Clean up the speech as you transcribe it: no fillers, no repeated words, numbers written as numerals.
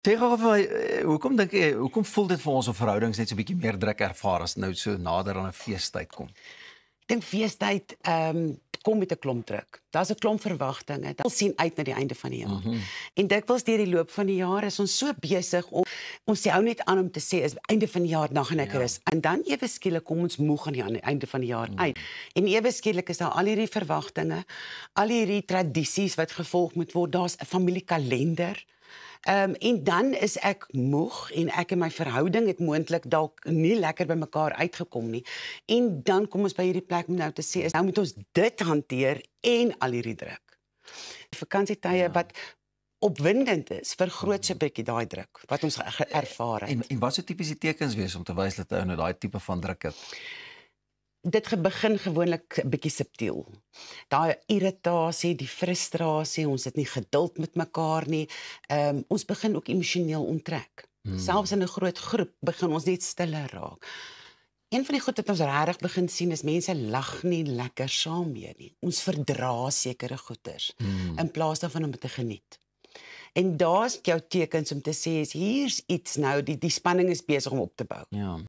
Sê gou vir my, hoekom dink jy, hoekom voel dit vir ons of verhoudings net so 'n bietjie meer druk ervaar as nou so nader aan 'n feestyd kom? Ek dink feestyd kom met 'n klomp druk. Daar's 'n klomp verwagtinge. Ons sien uit na die einde van die jaar. En dikwels deur die loop van die jaar is ons so besig om ons hou net aan om te sê is einde van die jaar, dan gaan ek rus. En dan ewe skielik kom ons moeg aan die einde van die jaar uit. En ewe skielik is daar al hierdie verwagtinge, al hierdie tradisies wat gevolg moet word. Daar's 'n familiekalender. En dan is ek moeg en ek en my verhouding het moontlik dalk nie lekker by mekaar uitgekom nie. En dan kom ons by hierdie plek om nou te sê, is nou moet ons dit hanteer en al hierdie druk. Vakansietye wat opwindend is, vergroot so 'n bietjie daai druk wat ons ervaar het. En wat sou tipiese tekens wees om te wys dat ou nou daai tipe van druk het? Dit begin gewoonlik 'n bietjie subtiel. Daai irritasie, die frustrasie, ons het nie geduld met mekaar nie. Ons begin ook emosioneel onttrek. Selfs in 'n groot groep begin ons net stiller raak. Een van die goed wat ons regtig begin sien is mense lag nie lekker saam meer nie. Ons verdra sekere goeters in plaas daarvan om dit te geniet. En daar's jou tekens om te sê is hier's iets nou, die spanning is besig om op te bou. Ja.